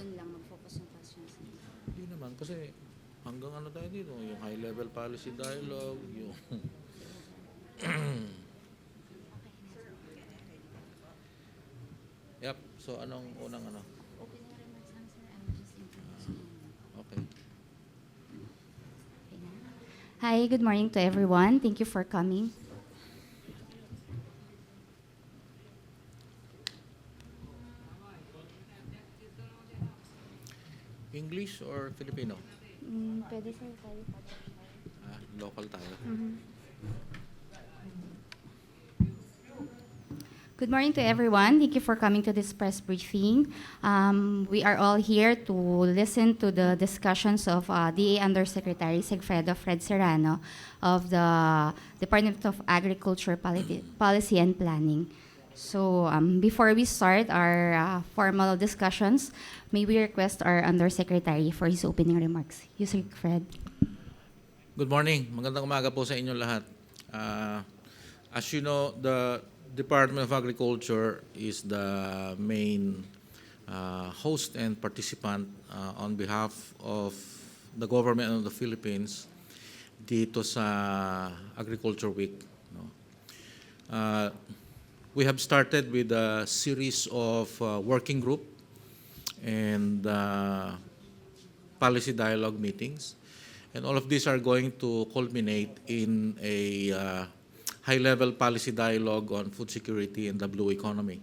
doon lang mag-focus yung questions. Hindi naman, kasi hanggang ano tayo dito, yung high-level policy dialogue, yung... Yep, so anong unang ano? Opening remarks lang, sir. I will just introduce you. Okay. Okay na. Hi, good morning to everyone. Thank you for coming. English or Filipino? Pwede, sir. Local tayo. Good morning to everyone. Thank you for coming to this press briefing. We are all here to listen to the discussions of DA Undersecretary Segfredo Fred Serrano of the Department of Agriculture Policy and Planning. So before we start our formal discussions, may we request our Undersecretary for his opening remarks. Usec Fred. Good morning. Magandang umaga po sa inyo lahat. As you know, the Department of Agriculture is the main host and participant on behalf of the government of the Philippines dito sa Agriculture Week. No? We have started with a series of working group and policy dialogue meetings. And all of these are going to culminate in a high-level policy dialogue on food security and the blue economy.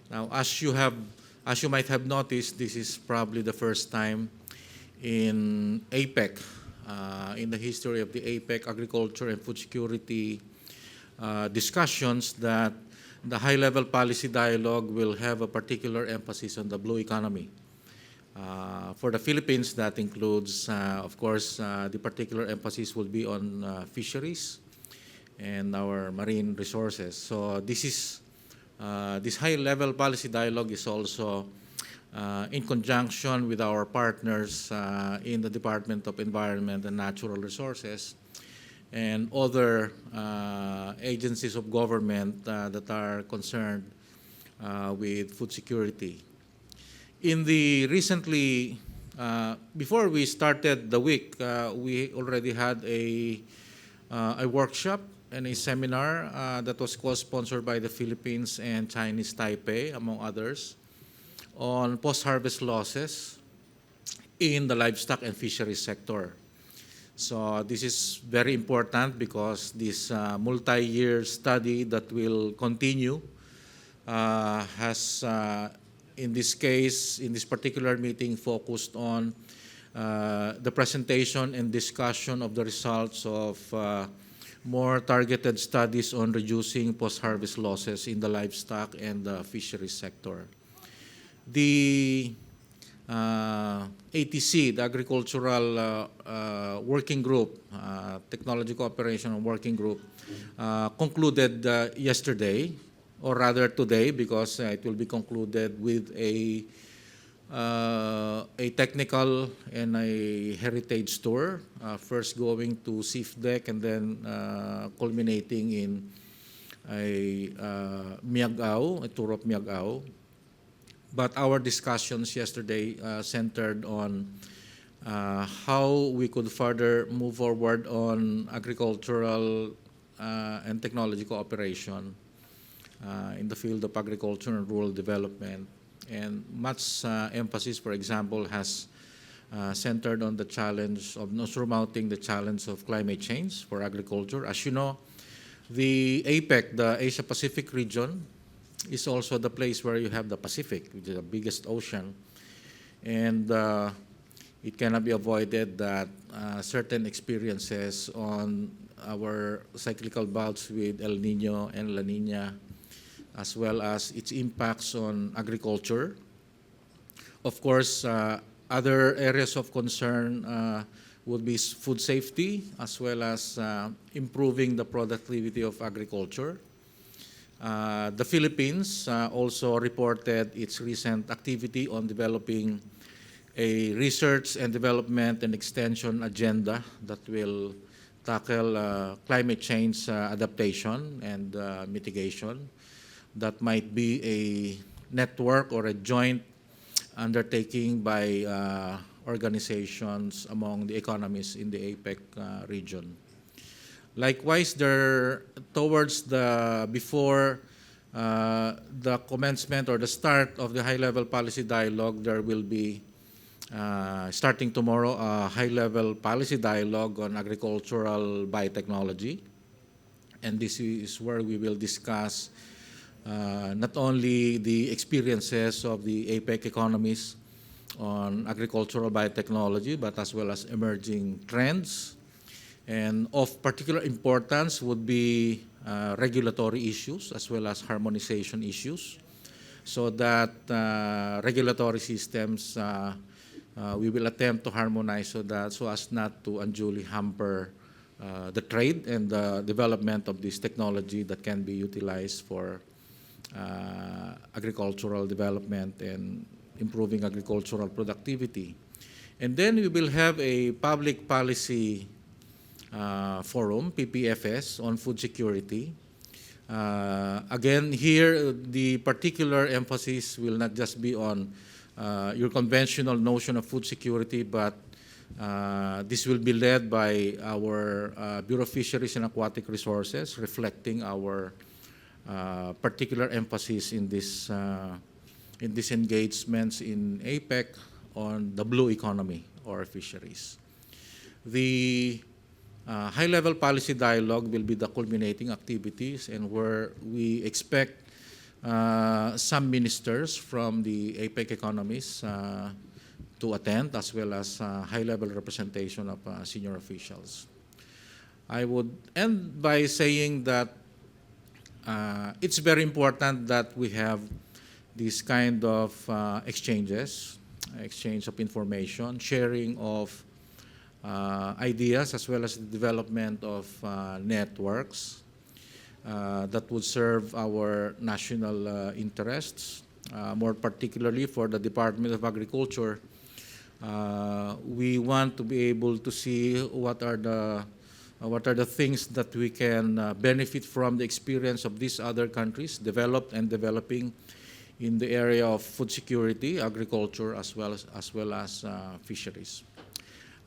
Now, as you might have noticed, this is probably the first time in APEC, in the history of the APEC agriculture and food security discussions, that the high-level policy dialogue will have a particular emphasis on the blue economy. For the Philippines, that includes, of course, the particular emphasis will be on fisheries and our marine resources. So this high-level policy dialogue is also in conjunction with our partners in the Department of Environment and Natural Resources and other agencies of government that are concerned with food security. In the recently, before we started the week, we already had a workshop and a seminar that was co-sponsored by the Philippines and Chinese Taipei, among others, on post-harvest losses in the livestock and fisheries sector. So this is very important because this multi-year study that will continue has, in this case, in this particular meeting, focused on the presentation and discussion of the results of more targeted studies on reducing post-harvest losses in the livestock and the fisheries sector. The ATC, the Agricultural Working Group, Technology Cooperation Working Group, concluded yesterday, or rather today, because it will be concluded with a technical and a heritage tour, first going to Sifdec and then culminating in a Miagao, a tour of Miagao. But our discussions yesterday centered on how we could further move forward on agricultural and technology cooperation in the field of agriculture and rural development. And much emphasis, for example, has centered on the challenge of surmounting the challenge of climate change for agriculture. As you know, the APEC, the Asia-Pacific region, is also the place where you have the Pacific, which is the biggest ocean. And it cannot be avoided that certain experiences on our cyclical bouts with El Nino and La Nina, as well as its impacts on agriculture. Of course, other areas of concern would be food safety, as well as improving the productivity of agriculture. The Philippines also reported its recent activity on developing a research and development and extension agenda that will tackle climate change adaptation and mitigation. That might be a network or a joint undertaking by organizations among the economies in the APEC region. Likewise, before the commencement or the start of the high-level policy dialogue, there will be, starting tomorrow, a high-level policy dialogue on agricultural biotechnology. And this is where we will discuss not only the experiences of the APEC economies on agricultural biotechnology, but as well as emerging trends. And of particular importance would be regulatory issues as well as harmonization issues, so that regulatory systems we will attempt to harmonize so as not to unduly hamper the trade and the development of this technology that can be utilized for agricultural development and improving agricultural productivity. And then we will have a public policy forum, PPFS, on food security. Again, here the particular emphasis will not just be on your conventional notion of food security, but this will be led by our Bureau of Fisheries and Aquatic Resources, reflecting our particular emphasis in these engagements in APEC on the blue economy or fisheries. The high-level policy dialogue will be the culminating activities, and where we expect some ministers from the APEC economies to attend, as well as high-level representation of senior officials. I would end by saying that it's very important that we have this kind of exchange of information, sharing of ideas, as well as the development of networks that would serve our national interests. More particularly for the Department of Agriculture, we want to be able to see what are the things that we can benefit from the experience of these other countries, developed and developing, in the area of food security, agriculture, as well as fisheries.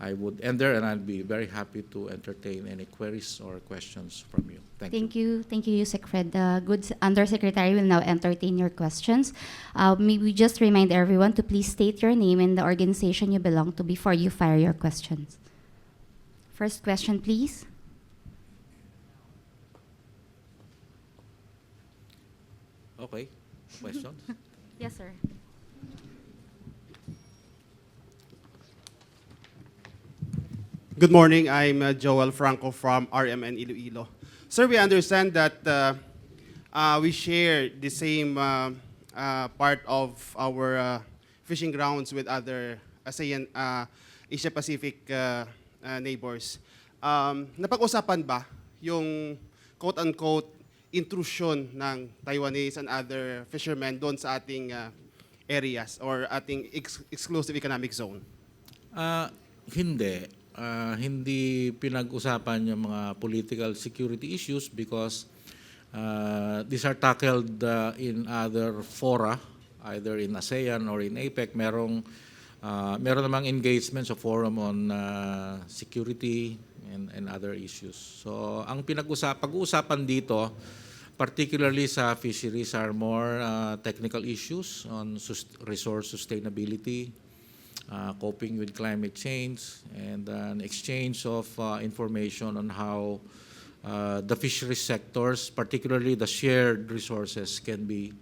I would end there, and I'd be very happy to entertain any queries or questions from you. Thank you. Thank you, Segfredo. The good Undersecretary will now entertain your questions. May we just remind everyone to please state your name and the organization you belong to before you fire your questions. First question, please. Okay. Questions? Yes, sir. Good morning. I'm Joel Franco from RMN Iloilo. Sir, we understand that we share the same part of our fishing grounds with other ASEAN, Asia-Pacific neighbors. Napag-usapan ba yung quote-unquote intrusion ng Taiwanese and other fishermen doon sa ating areas or ating exclusive economic zone? Hindi. Hindi pinag-usapan yung mga political security issues because these are tackled in other fora, either in ASEAN or in APEC. Meron namang engagements sa forum on security and other issues. So ang pag-uusapan dito, particularly sa fisheries, are more technical issues on resource sustainability, coping with climate change, and an exchange of information on how the fisheries sectors, particularly the shared resources, can be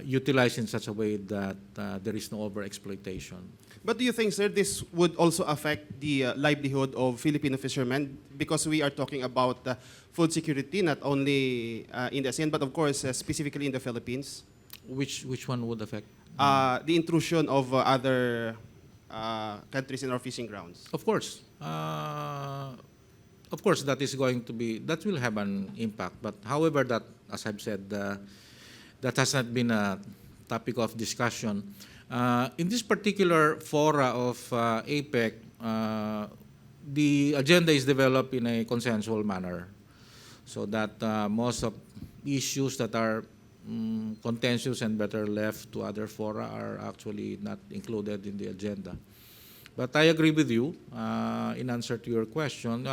utilized in such a way that there is no overexploitation. But do you think, sir, this would also affect the livelihood of Filipino fishermen? Because we are talking about food security, not only in the ASEAN, but of course specifically in the Philippines. Which one would affect? The intrusion of other countries in our fishing grounds. Of course, that is going to be, that will have an impact. But however, that, as I've said, that has not been a topic of discussion. In this particular fora of APEC, the agenda is developed in a consensual manner, so that most of issues that are contentious and better left to other fora are actually not included in the agenda. But I agree with you in answer to your question.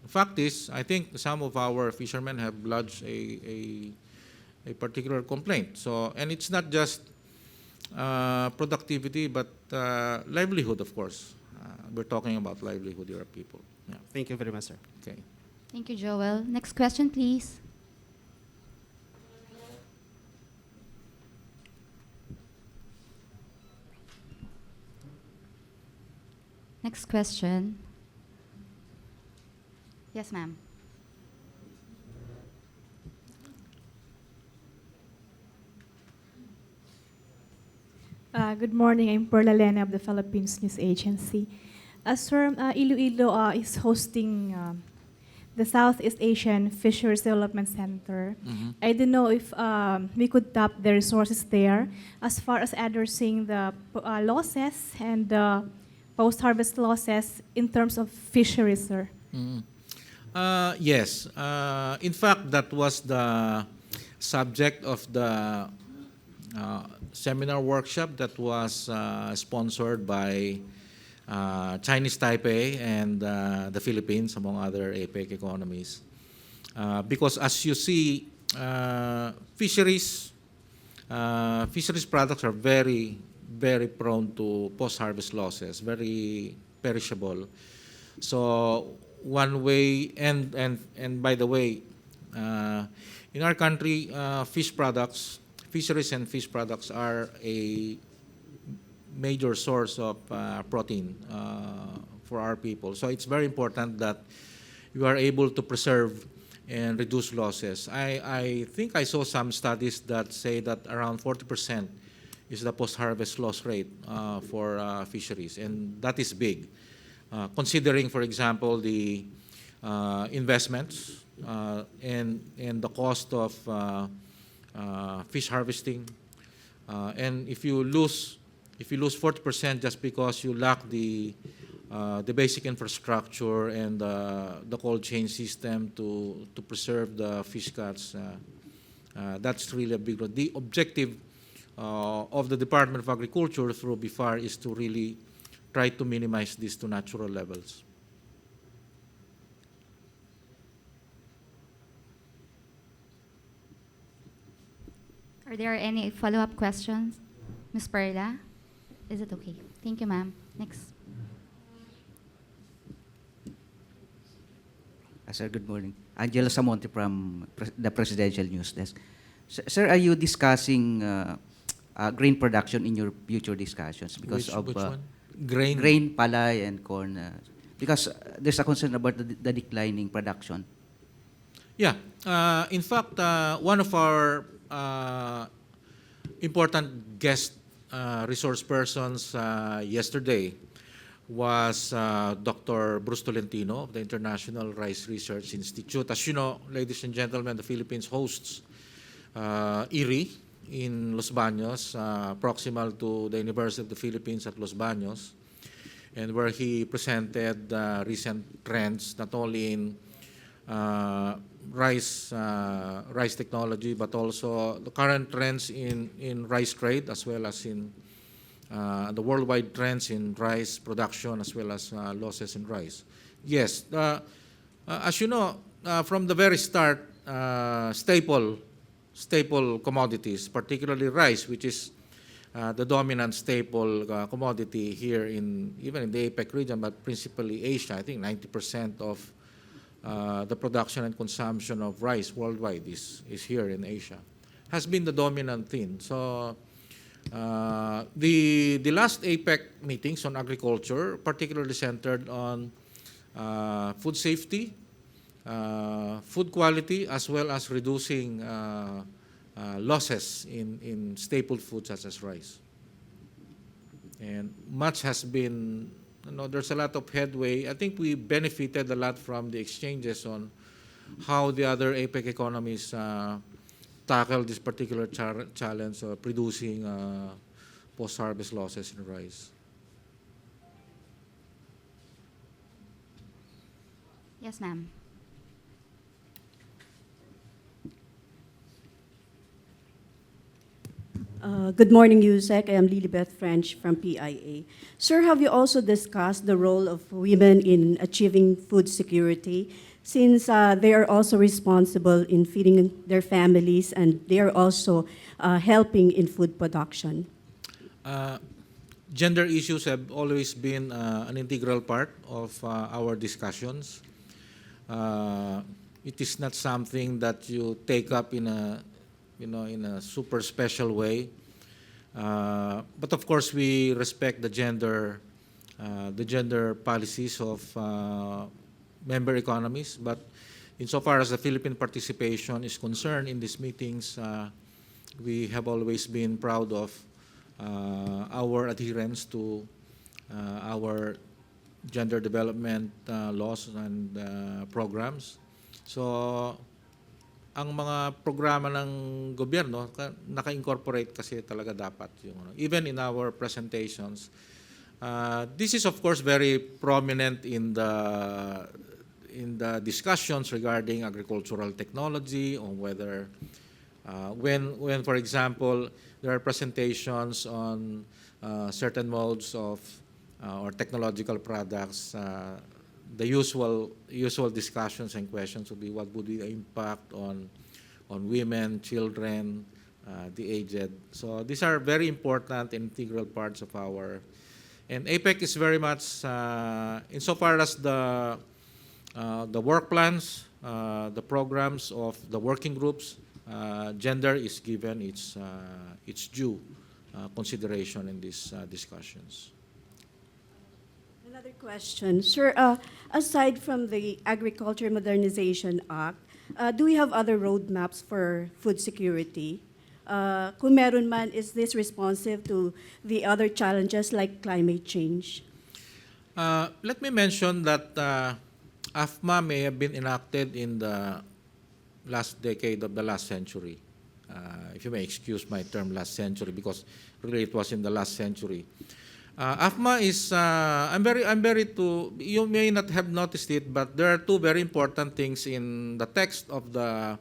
Fact is, I think some of our fishermen have lodged a particular complaint. So, and it's not just productivity, but livelihood, of course. We're talking about livelihood here of people. Yeah. Thank you very much, sir. Okay. Thank you, Joel. Next question, please. Next question. Yes, ma'am. Good morning. I'm Perla Lena of the Philippines News Agency. Sir, Iloilo is hosting the Southeast Asian Fisheries Development Center. I don't know if we could tap the resources there as far as addressing the losses and post-harvest losses in terms of fisheries, sir. Yes. In fact, that was the subject of the seminar workshop that was sponsored by Chinese Taipei and the Philippines, among other APEC economies. Because as you see, fisheries products are very, very prone to post-harvest losses, very perishable. So one way, and by the way, in our country, fisheries and fish products are a major source of protein for our people. So it's very important that you are able to preserve and reduce losses. I think I saw some studies that say that around 40% is the post-harvest loss rate for fisheries, and that is big. Considering, for example, the investments and the cost of fish harvesting, and if you lose 40% just because you lack the basic infrastructure and the cold chain system to preserve the fish catch, that's really a big. The objective of the Department of Agriculture through BIFAR is to really try to minimize this to natural levels. Are there any follow-up questions? Ms. Perla? Is it okay? Thank you, ma'am. Next. Sir, good morning. Angelo Samonte from the Presidential News Desk. Sir, are you discussing grain production in your future discussions because Which of one? Grain. grain, palay, and corn? Because there's a concern about the declining production. Yeah. In fact, one of our important guest resource persons yesterday was Dr. Bruce Tolentino of the International Rice Research Institute. As you know, ladies and gentlemen, the Philippines hosts IRI in Los Baños, proximal to the University of the Philippines at Los Baños, and where he presented recent trends, not only in rice technology, but also the current trends in rice trade, as well as in the worldwide trends in rice production, as well as losses in rice. Yes, as you know, from the very start, staple commodities, particularly rice, which is the dominant staple commodity here even in the APEC region, but principally Asia. I think 90% of the production and consumption of rice worldwide is here in Asia, has been the dominant theme. So the last APEC meetings on agriculture particularly centered on food safety, food quality, as well as reducing losses in staple foods such as rice. And much has been, there's a lot of headway. I think we benefited a lot from the exchanges on how the other APEC economies tackle this particular challenge of producing post-harvest losses in rice. Yes, ma'am. Good morning, Usec. I am Lilibeth French from PIA. Sir, have you also discussed the role of women in achieving food security, since they are also responsible in feeding their families and they are also helping in food production? Uh, Gender issues have always been an integral part of our discussions. It is not something that you take up in a, in a super special way. But of course, we respect the gender policies of member economies. But insofar as the Philippine participation is concerned in these meetings, we have always been proud of our adherence to our gender development laws and programs. So, ang mga programa ng gobyerno naka-incorporate kasi talaga dapat yung even in our presentations. This is of course very prominent in the discussions regarding agricultural technology, on whether when for example there are presentations on certain modes of or technological products, the usual discussions and questions would be what would be the impact on women, children, the aged. So these are very important and integral parts of our, and APEC is very much insofar as the work plans, the programs of the working groups, gender is given its due consideration in these discussions. Another question. Sir, aside from the Agriculture Modernization Act, do we have other roadmaps for food security? Kung meron man, is this responsive to the other challenges like climate change? Let me mention that AFMA may have been enacted in the last decade of the last century. If you may excuse my term last century, because really it was in the last century. AFMA is, you may not have noticed it, but there are two very important things in the text of the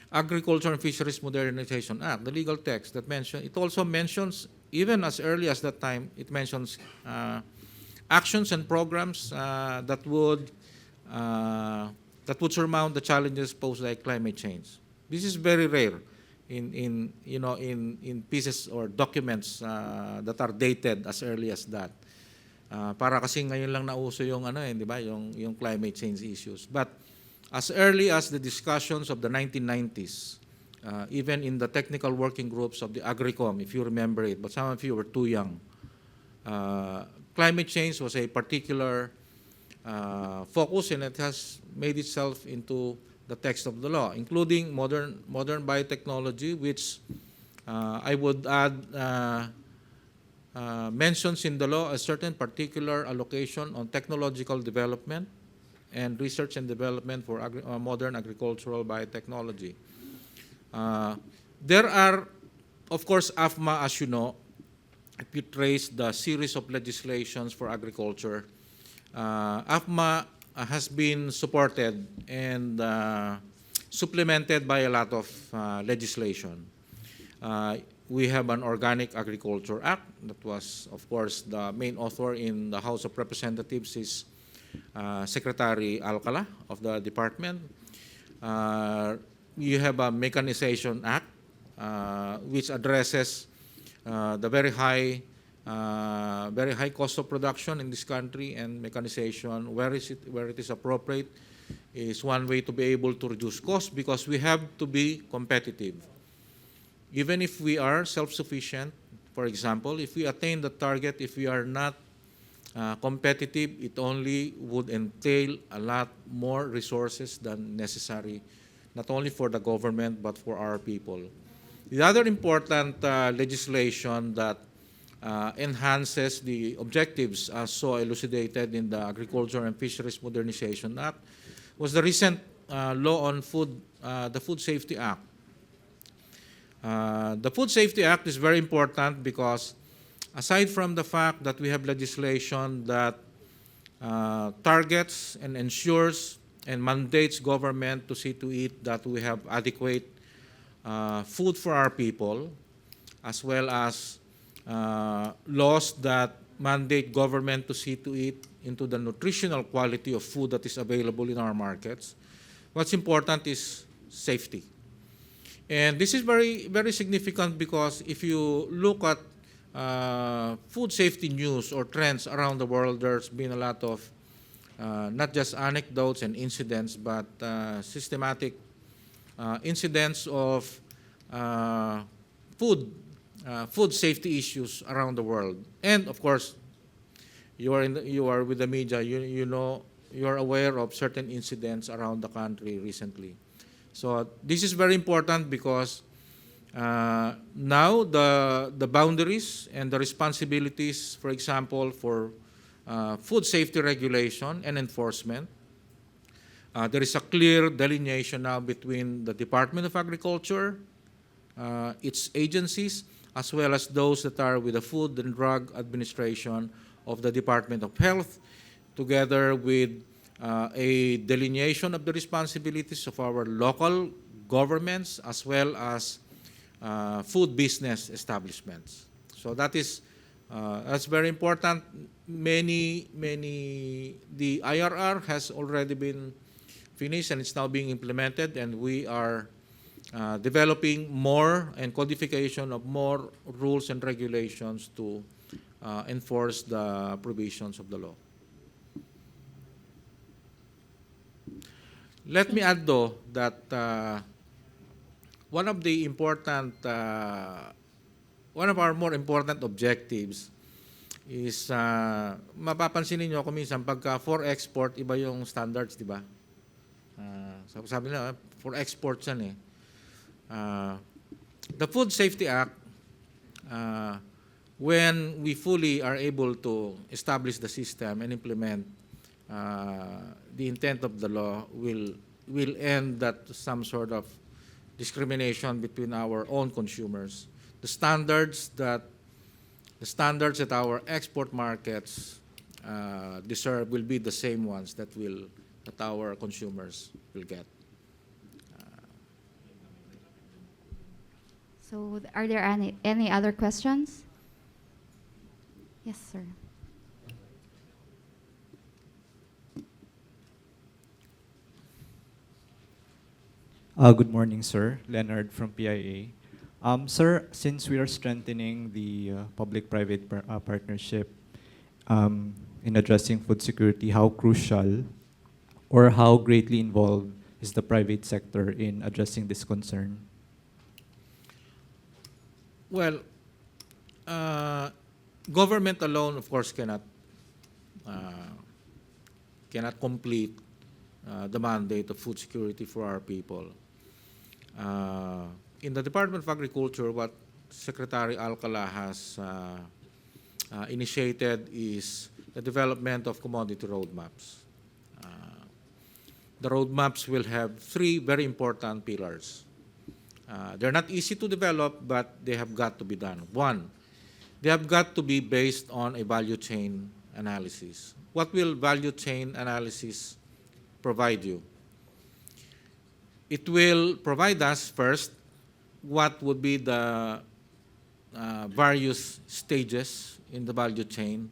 Agriculture and Fisheries Modernization Act, the legal text that it also mentions, even as early as that time, it mentions actions and programs that would surmount the challenges posed by climate change. This is very rare in pieces or documents that are dated as early as that. Para kasi ngayon lang nauso yung di ba, yung climate change issues. But as early as the discussions of the 1990s, even in the technical working groups of the AgriCom, if you remember it, but some of you were too young, climate change was a particular focus, and it has made itself into the text of the law, including modern biotechnology, which I would add mentions in the law a certain particular allocation on technological development and research and development for modern agricultural biotechnology. There are, of course, AFMA, as you know, if you trace the series of legislations for agriculture, AFMA has been supported and supplemented by a lot of legislation. We have an Organic Agriculture Act that was, of course, the main author in the House of Representatives is Secretary Alcala of the department. You have a Mechanization Act, which addresses the very high cost of production in this country, and mechanization, where it is appropriate, is one way to be able to reduce costs, because we have to be competitive. Even if we are self-sufficient, for example, if we attain the target, if we are not competitive, it only would entail a lot more resources than necessary, not only for the government but for our people. The other important legislation that enhances the objectives as so elucidated in the Agriculture and Fisheries Modernization Act was the recent law on food, the Food Safety Act. The Food Safety Act is very important because aside from the fact that we have legislation that targets and ensures and mandates government to see to it that we have adequate food for our people, as well as laws that mandate government to see to it into the nutritional quality of food that is available in our markets. What's important is safety. And this is very, very significant because if you look at food safety news or trends around the world, there's been a lot of not just anecdotes and incidents, but systematic incidents of food safety issues around the world. And of course, you are with the media. You know, you are aware of certain incidents around the country recently. So this is very important because now the boundaries and the responsibilities, for example, for food safety regulation and enforcement, there is a clear delineation now between the Department of Agriculture, its agencies, as well as those that are with the Food and Drug Administration of the Department of Health, together with a delineation of the responsibilities of our local governments as well as food business establishments. So that's very important. The IRR has already been finished and it's now being implemented, and we are developing more and codification of more rules and regulations to enforce the provisions of the law. Let me add, though, that one of our more important objectives is, mapapansin niyo kung minsan pagka for export, iba yung standards, di ba? Sabi nila, for exports yan eh. The Food Safety Act, when we fully are able to establish the system and implement the intent of the law, will end that some sort of discrimination between our own consumers. The standards that our export markets deserve will be the same ones that our consumers will get. So are there any other questions? Yes, sir. Good morning, sir. Leonard from PIA. Sir, since we are strengthening the public-private partnership in addressing food security, how crucial or how greatly involved is the private sector in addressing this concern? Well, government alone, of course, cannot complete the mandate of food security for our people. In the Department of Agriculture, what Secretary Alcala has initiated is the development of commodity roadmaps. The roadmaps will have three very important pillars. They're not easy to develop, but they have got to be done. One, they have got to be based on a value chain analysis. What will value chain analysis provide you? It will provide us first what would be the various stages in the value chain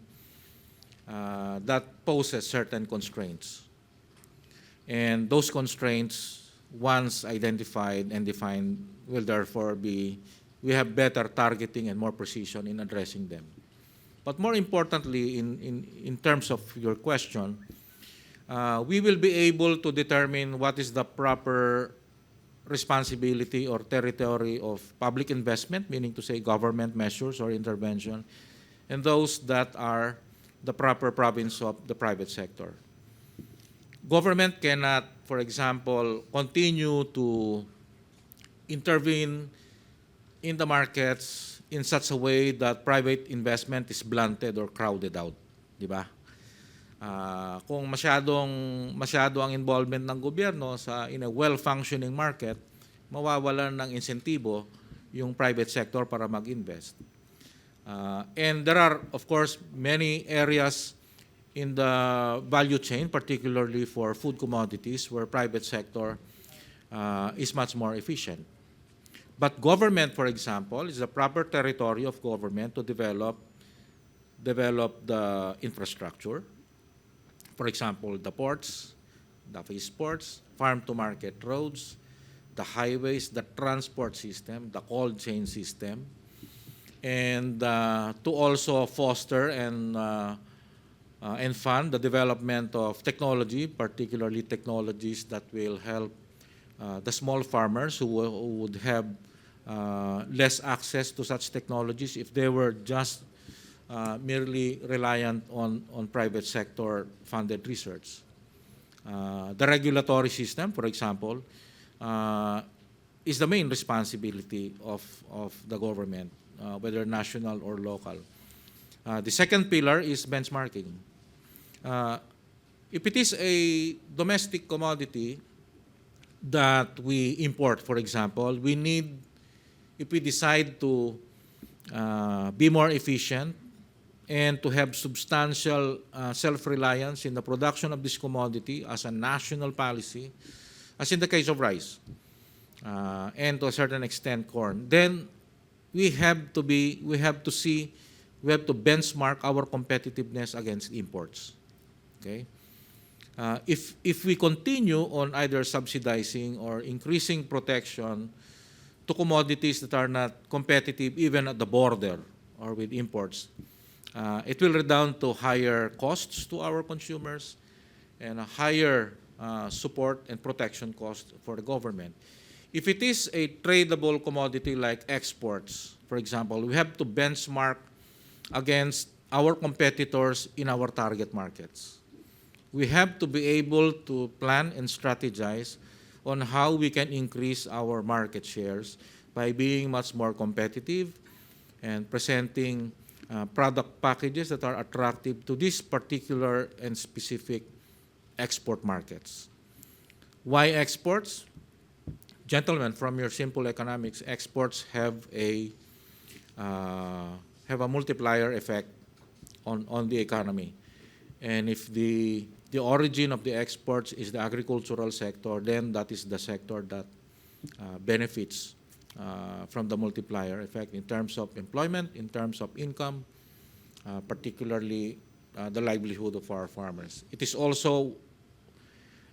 that poses certain constraints. And those constraints, once identified and defined, will therefore we have better targeting and more precision in addressing them. But more importantly, in terms of your question, we will be able to determine what is the proper responsibility or territory of public investment, meaning to say government measures or intervention, and those that are the proper province of the private sector. Government cannot, for example, continue to intervene in the markets in such a way that private investment is blunted or crowded out, di ba? Kung masyado ang involvement ng gobyerno in a well-functioning market, mawawalan ng insentibo yung private sector para mag-invest. And there are, of course, many areas in the value chain, particularly for food commodities, where private sector is much more efficient. But government, for example, is the proper territory of government to develop the infrastructure. For example, the ports, the fish ports, farm-to-market roads, the highways, the transport system, the cold chain system, and to also foster and fund the development of technology, particularly technologies that will help the small farmers who would have less access to such technologies if they were just merely reliant on private sector funded research. The regulatory system, for example, is the main responsibility of the government, whether national or local. The second pillar is benchmarking. If it is a domestic commodity that we import, for example, we need, if we decide to be more efficient and to have substantial self-reliance in the production of this commodity as a national policy, as in the case of rice, and to a certain extent corn, then we have to benchmark our competitiveness against imports. Okay? If we continue on either subsidizing or increasing protection to commodities that are not competitive even at the border or with imports, it will redound to higher costs to our consumers and a higher support and protection cost for the government. If it is a tradable commodity like exports, for example, we have to benchmark against our competitors in our target markets. We have to be able to plan and strategize on how we can increase our market shares by being much more competitive and presenting product packages that are attractive to this particular and specific export markets. Why exports? Gentlemen, from your simple economics, exports have a multiplier effect on the economy. And if the origin of the exports is the agricultural sector, then that is the sector that benefits from the multiplier effect in terms of employment, in terms of income, particularly the livelihood of our farmers. It is also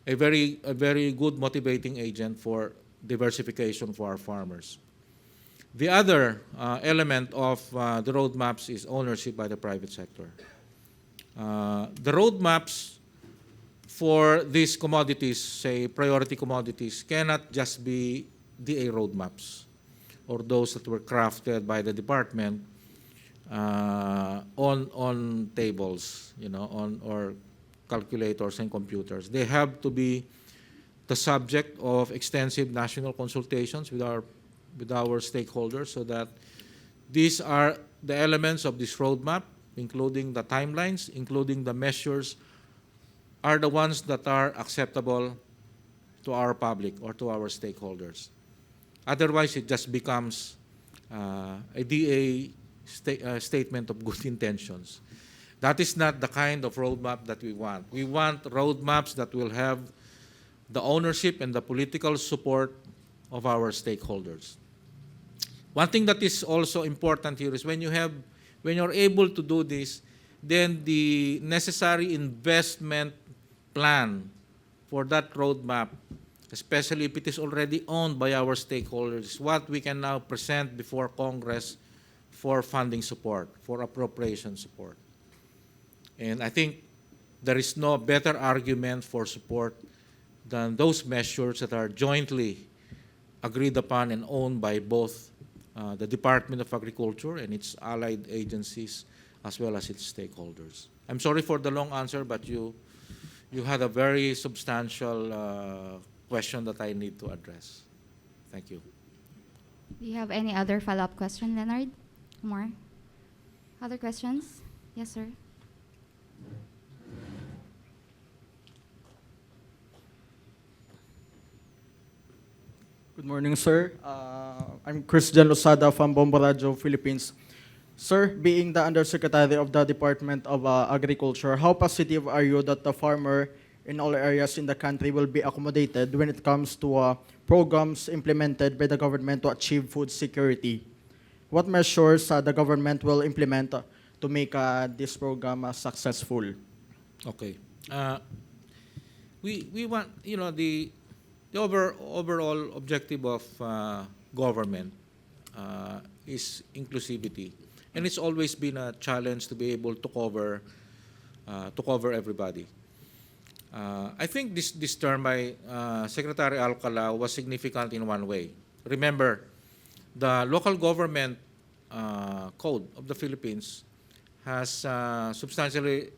a very good motivating agent for diversification for our farmers. The other element of the roadmaps is ownership by the private sector. The roadmaps for these commodities, say priority commodities, cannot just be DA roadmaps or those that were crafted by the department on tables, or calculators and computers. They have to be the subject of extensive national consultations with our stakeholders, so that these are the elements of this roadmap, including the timelines, including the measures, are the ones that are acceptable to our public or to our stakeholders. Otherwise, it just becomes a DA statement of good intentions. That is not the kind of roadmap that we want. We want roadmaps that will have the ownership and the political support of our stakeholders. One thing that is also important here is when you're able to do this, then the necessary investment plan for that roadmap, especially if it is already owned by our stakeholders, what we can now present before Congress for funding support, for appropriation support. And I think there is no better argument for support than those measures that are jointly agreed upon and owned by both the Department of Agriculture and its allied agencies, as well as its stakeholders. I'm sorry for the long answer, but you had a very substantial question that I need to address. Thank you. Do you have any other follow-up question, Leonard? More? Other questions? Yes, sir. Good morning, sir. I'm Christian Losada from Bomboradio, Philippines. Sir, being the Undersecretary of the Department of Agriculture, how positive are you that the farmer in all areas in the country will be accommodated when it comes to programs implemented by the government to achieve food security. What measures the government will implement to make this program successful? Okay. We want, you know, the overall objective of government is inclusivity, and it's always been a challenge to be able to cover everybody. I think this term by Secretary Alcala was significant in one way. Remember, the local government code of the Philippines has substantially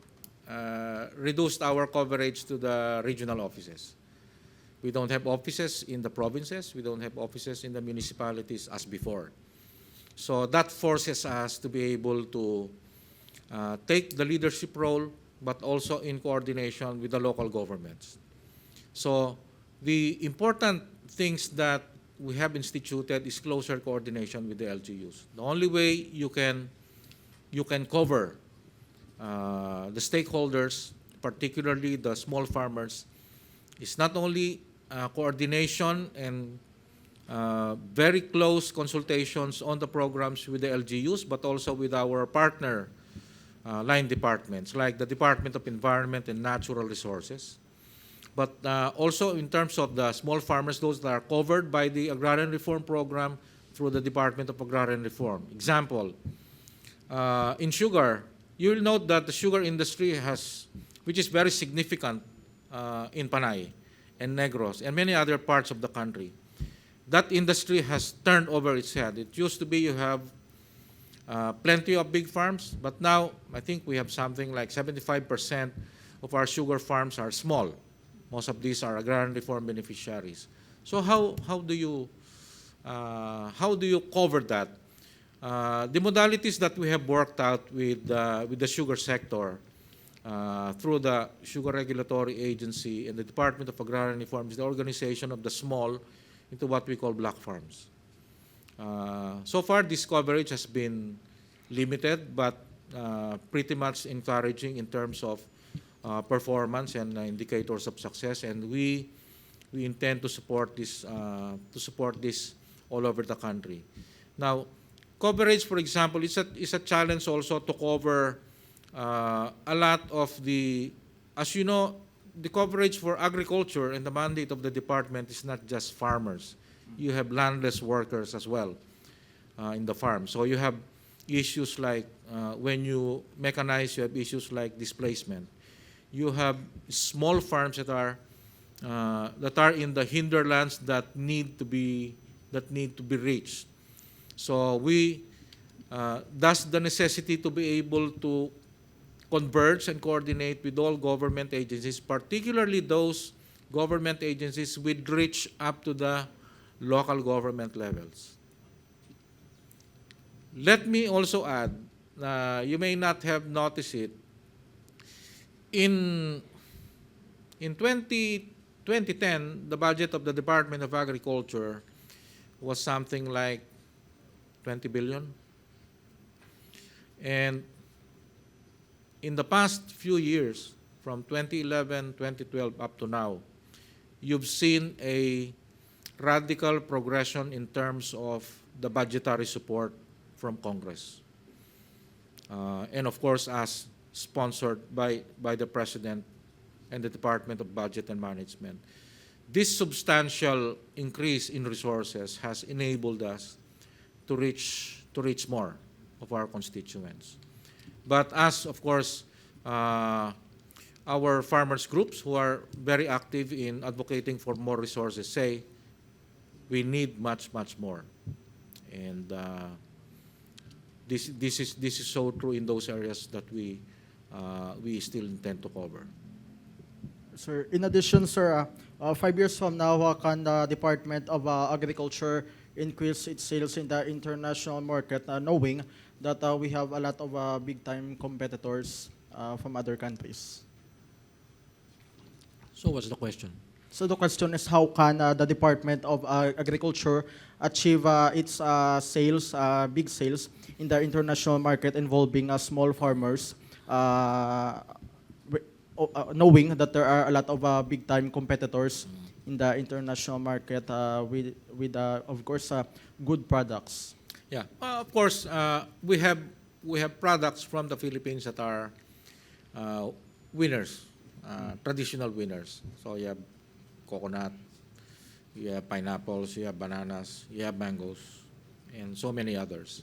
reduced our coverage to the regional offices. We don't have offices in the provinces. We don't have offices in the municipalities as before. So that forces us to be able to take the leadership role, but also in coordination with the local governments. So the important things that we have instituted is closer coordination with the LGUs. The only way you can cover the stakeholders, particularly the small farmers, is not only coordination and very close consultations on the programs with the LGUs, but also with our partner line departments, like the Department of Environment and Natural Resources. But also in terms of the small farmers, those that are covered by the Agrarian Reform Program through the Department of Agrarian Reform. Example, in sugar, you will note that the sugar industry which is very significant in Panay and Negros and many other parts of the country, that industry has turned over its head. It used to be you have plenty of big farms, but now I think we have something like 75% of our sugar farms are small. Most of these are agrarian reform beneficiaries. So how do you cover that? The modalities that we have worked out with the sugar sector through the Sugar Regulatory Agency and the Department of Agrarian Reform is the organization of the small into what we call black farms. So far, this coverage has been limited, but pretty much encouraging in terms of performance and indicators of success, and we intend to support this all over the country. Now, coverage, for example, is a challenge also to cover a lot of the, as you know, the coverage for agriculture and the mandate of the department is not just farmers. You have landless workers as well in the farm. So you have issues like when you mechanize, you have issues like displacement. You have small farms that are in the hinterlands that need to be reached. So thus the necessity to be able to converge and coordinate with all government agencies, particularly those government agencies with reach up to the local government levels. Let me also add, you may not have noticed it, in 2010, the budget of the Department of Agriculture was something like 20 billion. And in the past few years, from 2011, 2012 up to now, you've seen a radical progression in terms of the budgetary support from Congress. And of course, as sponsored by the President and the Department of Budget and Management. This substantial increase in resources has enabled us to reach more of our constituents. But as, of course, our farmers groups who are very active in advocating for more resources say, we need much more. And this is so true in those areas that we still intend to cover. Sir, in addition, sir, 5 years from now, can the Department of Agriculture increase its sales in the international market, knowing that we have a lot of big-time competitors from other countries? So what's the question? So the question is, how can the Department of Agriculture achieve its sales, big sales, in the international market involving small farmers, knowing that there are a lot of big-time competitors in the international market with of course, good products. Yeah, of course, we have products from the Philippines that are winners, traditional winners. So you have coconut, you have pineapples, you have bananas, you have mangoes, and so many others.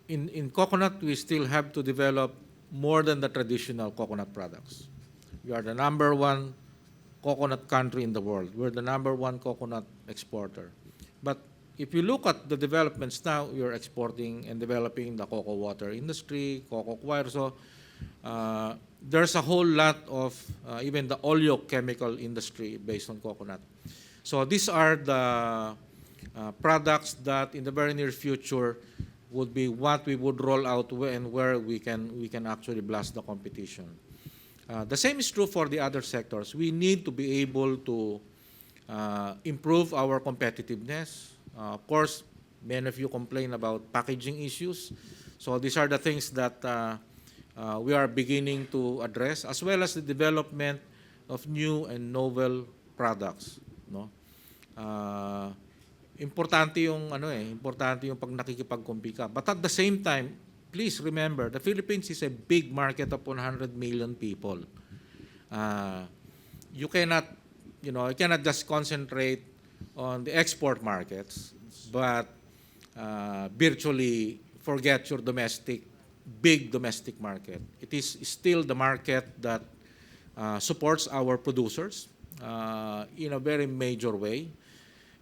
In coconut, we still have to develop more than the traditional coconut products. We are the #1 coconut country in the world. We're the #1 coconut exporter. But if you look at the developments now, we are exporting and developing the cocoa water industry, cocoa cuarzo. There's a whole lot of even the oleochemical industry based on coconut. So these are the products that in the very near future would be what we would roll out and where we can actually blast the competition. The same is true for the other sectors. We need to be able to improve our competitiveness. Of course, many of you complain about packaging issues. So these are the things that we are beginning to address, as well as the development of new and novel products. No? Importante yung pag nakikipagkumpi ka. But at the same time, please remember, the Philippines is a big market of 100 million people. You cannot just concentrate on the export markets, but virtually forget your big domestic market. It is still the market that supports our producers in a very major way.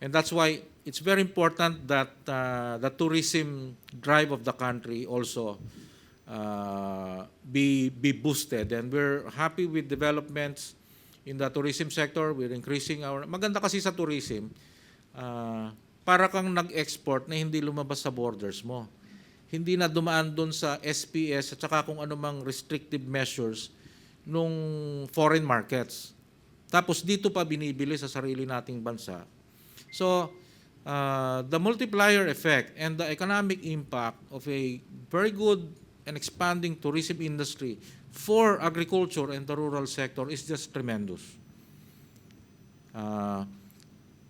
And that's why it's very important that the tourism drive of the country also be boosted. And we're happy with developments in the tourism sector. We're increasing maganda kasi sa tourism, para kang nag-export na hindi lumabas sa borders mo. Hindi na dumaan doon sa SPS at saka kung anumang restrictive measures nung foreign markets. Tapos dito pa binibili sa sarili nating bansa. So, the multiplier effect and the economic impact of a very good and expanding tourism industry for agriculture and the rural sector is just tremendous.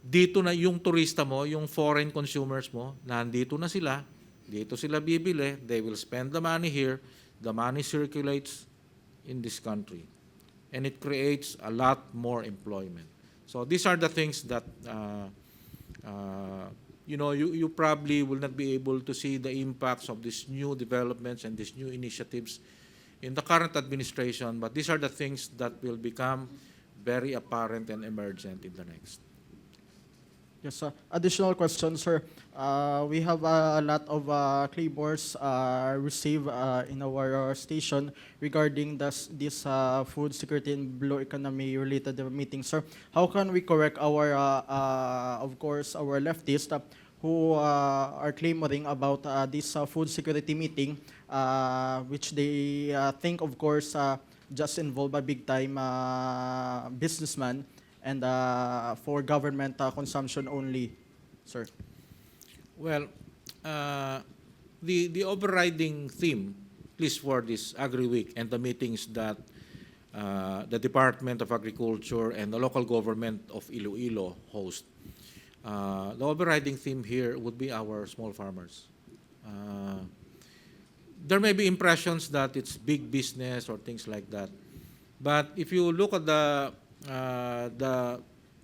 Dito na yung turista mo, yung foreign consumers mo, nandito na sila, dito sila bibili, they will spend the money here, the money circulates in this country. And it creates a lot more employment. So these are the things that you probably will not be able to see the impacts of these new developments and these new initiatives in the current administration, but these are the things that will become very apparent and emergent in the next. Yes, additional question, sir. We have a lot of claims received in our station regarding this food security and blue economy related meeting, sir. How can we correct our, of course, our leftists who are claiming about this food security meeting, which they think, of course, just involved a big-time businessman, and for government consumption only, sir? Well, the overriding theme, at least for this Agri-Week and the meetings that the Department of Agriculture and the local government of Iloilo host, the overriding theme here would be our small farmers. There may be impressions that it's big business or things like that, but if you look at the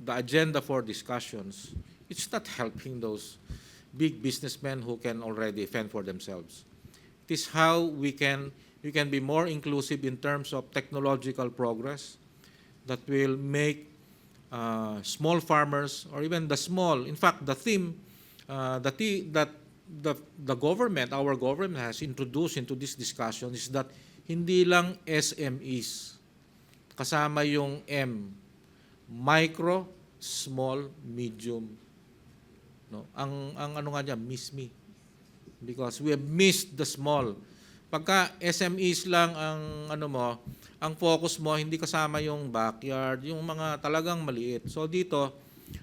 agenda for discussions, it's not helping those big businessmen who can already fend for themselves. It is how we can be more inclusive in terms of technological progress that will make small farmers or even the small. In fact, the theme that the government, our government has introduced into this discussion is that hindi lang SMEs. Kasama yung M, micro, small, medium. No? Ang ano nga niya, miss me. Because we have missed the small. Pagka SMEs lang ang focus mo, hindi kasama yung backyard, yung mga talagang maliit. So dito,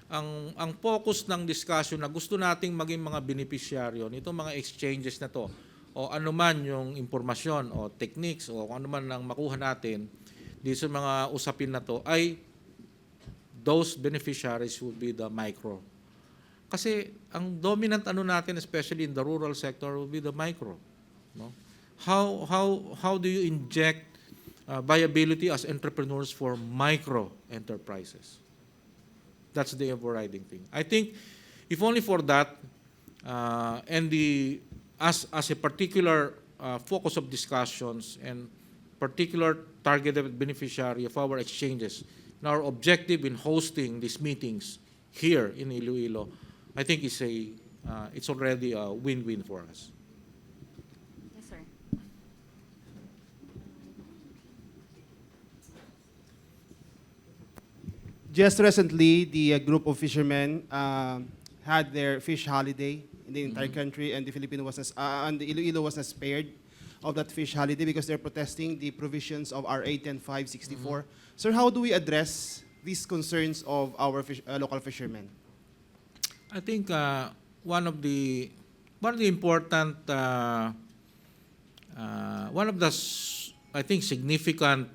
ang focus ng discussion na gusto nating maging mga beneficiaryo nito mga exchanges na to o anuman yung impormasyon o techniques o kung anuman ang makuha natin dito sa mga usapin na to ay those beneficiaries will be the micro. Kasi ang dominant ano natin, especially in the rural sector, will be the micro. No? How do you inject viability as entrepreneurs for micro enterprises? That's the overriding thing. I think if only for that, and as a particular focus of discussions and particular targeted beneficiary of our exchanges, and our objective in hosting these meetings here in Iloilo, I think it's already a win-win for us. Yes, sir. Just recently, the group of fishermen had their fish holiday in the entire country, and the and the Iloilo was not spared of that fish holiday because they're protesting the provisions of RA 10564. Sir, how do we address these concerns of our local fishermen? I think one of the important one of the I think significant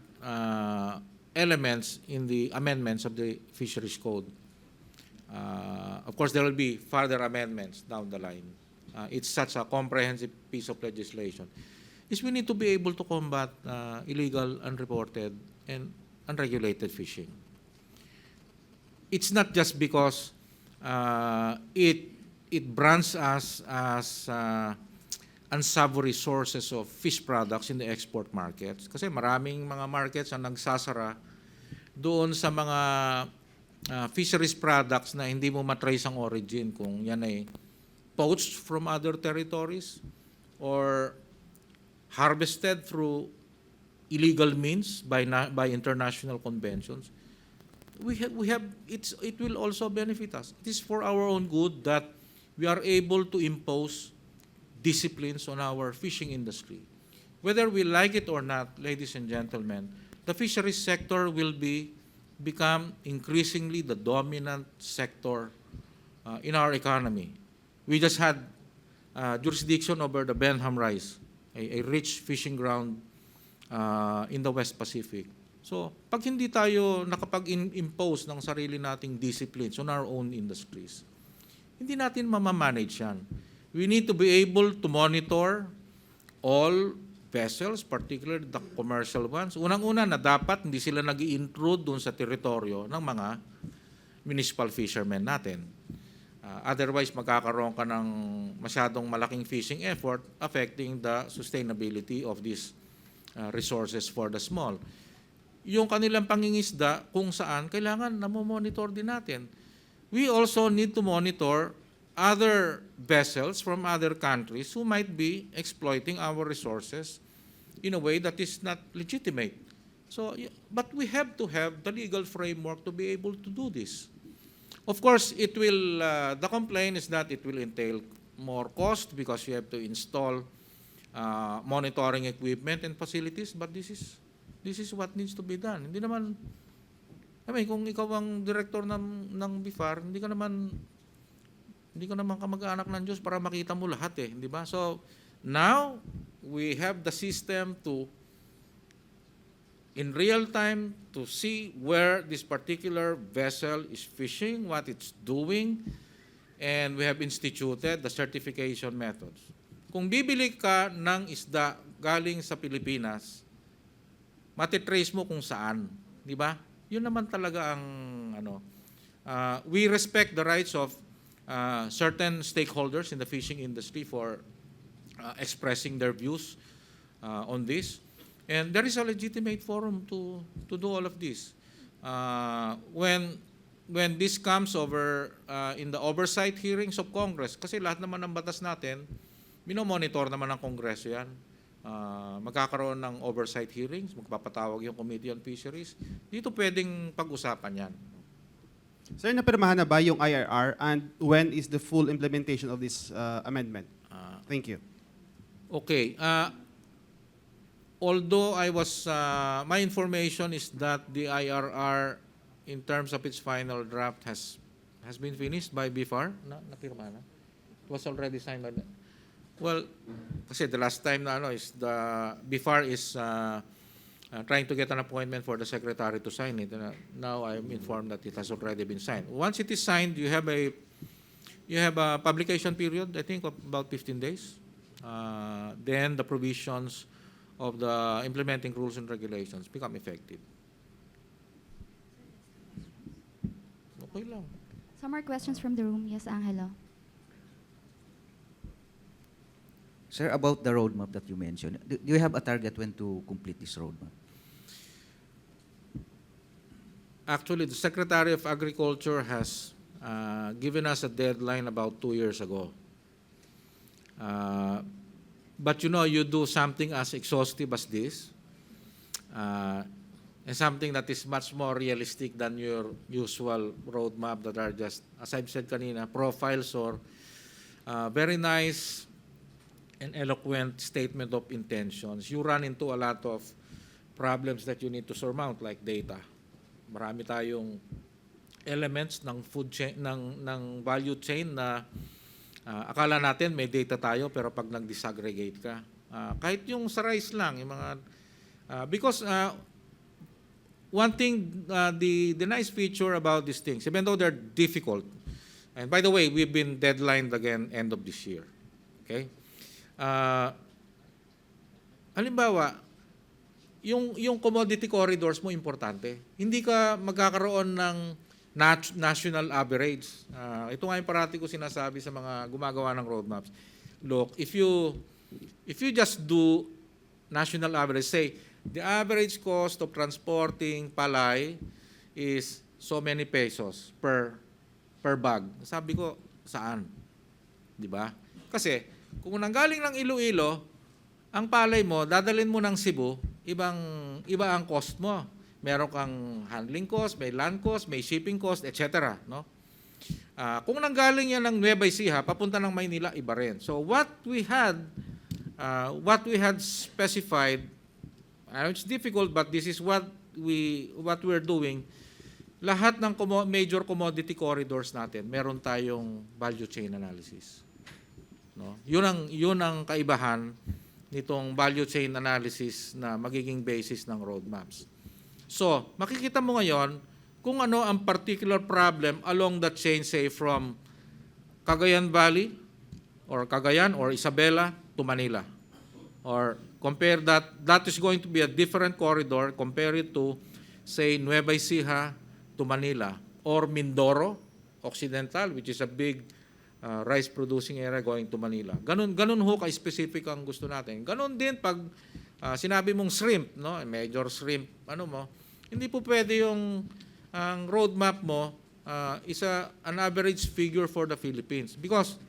elements in the amendments of the Fisheries Code. Of course, there will be further amendments down the line. It's such a comprehensive piece of legislation. Is we need to be able to combat illegal, unreported, and unregulated fishing. It's not just because it brands us as unsavory sources of fish products in the export markets. Kasi maraming mga markets ang nagsasara doon sa mga fisheries products na hindi mo matrace ang origin kung yan ay poached from other territories or harvested through illegal means by international conventions. It will also benefit us. It is for our own good that we are able to impose disciplines on our fishing industry. Whether we like it or not, ladies and gentlemen, the fisheries sector will become increasingly the dominant sector in our economy. We just had jurisdiction over the Benham Rice, a rich fishing ground in the West Pacific. So, pag hindi tayo nakapag-impose ng sarili nating disciplines on our own industries, hindi natin mamamanage yan. We need to be able to monitor all vessels, particularly the commercial ones. Unang-una na dapat hindi sila nag-i-intrude doon sa teritoryo ng mga municipal fishermen natin. Otherwise, magkakaroon ka ng masyadong malaking fishing effort affecting the sustainability of these resources for the small. Yung kanilang pangingisda kung saan, kailangan namomonitor din natin. We also need to monitor other vessels from other countries who might be exploiting our resources in a way that is not legitimate. So, but we have to have the legal framework to be able to do this. Of course, it will. The complaint is that it will entail more cost because you have to install monitoring equipment and facilities. But this is what needs to be done. Hindi naman. I mean, kung ikaw ang director ng BIFAR, hindi ka naman kamag-anak ng Diyos para makita mo lahat eh, di ba? So, now, we have the system to, in real time, to see where this particular vessel is fishing, what it's doing, and we have instituted the certification methods. Kung bibili ka ng isda galing sa Pilipinas, matitrace mo kung saan, di ba? Yun naman talaga ang, we respect the rights of certain stakeholders in the fishing industry for expressing their views on this. And there is a legitimate forum to do all of this. When this comes over in the oversight hearings of Congress, kasi lahat naman ng batas natin, minomonitor naman ng Kongreso yan. Magkakaroon ng oversight hearings, magpapatawag yung Committee on Fisheries. Dito pwedeng pag-usapan yan. Sir, napirmahan na ba yung IRR, and when is the full implementation of this amendment? Thank you. Okay. Although my information is that the IRR, in terms of its final draft, has been finished by BIFAR. Napirma na. It was already signed by Well, kasi the last time na is BIFAR is trying to get an appointment for the secretary to sign it. Now I'm informed that it has already been signed. Once it is signed, you have a publication period, I think, of about 15 days. Then the provisions of the implementing rules and regulations become effective. Okay lang. Some more questions from the room. Yes, Angelo. Sir, about the roadmap that you mentioned, do you have a target when to complete this roadmap? Actually, the Secretary of Agriculture has given us a deadline about 2 years ago. But you do something as exhaustive as this, and something that is much more realistic than your usual roadmap that are just, as I've said kanina, profiles or very nice and eloquent statement of intentions. You run into a lot of problems that you need to surmount, like data. Marami tayong elements ng food chain, ng value chain na akala natin may data tayo, pero pag nag-disaggregate ka, kahit yung sa rice lang, yung mga because one thing, the nice feature about these things, even though they're difficult, and by the way, we've been deadlined again end of this year. Okay? Halimbawa, yung commodity corridors mo importante. Hindi ka magkakaroon ng national average. Ito nga yung parati ko sinasabi sa mga gumagawa ng roadmaps. Look, if you just do national average, say, the average cost of transporting palay is so many pesos per bag. Sabi ko, saan? Di ba? Kasi, kung nanggaling ng Iloilo, ang palay mo, dadalhin mo ng Cebu, iba ang cost mo. Meron kang handling cost, may land cost, may shipping cost, etc. No? Kung nanggaling yan ng Nueva Ecija, papunta ng Maynila, iba rin. So what we had specified, it's difficult, but this is what we're doing. Lahat ng major commodity corridors natin, meron tayong value chain analysis. No? Yun ang kaibahan nitong value chain analysis na magiging basis ng roadmaps. So, makikita mo ngayon kung ano ang particular problem along the chain, say from Cagayan Valley or Cagayan or Isabela to Manila. Or compare that is going to be a different corridor, compare it to, say, Nueva Ecija to Manila, or Mindoro Occidental, which is a big rice producing area going to Manila. Ganun ho ka-specific ang gusto natin. Ganun din pag sinabi mong shrimp, no? Major shrimp, hindi po pwede yung ang roadmap mo is an average figure for the Philippines. Because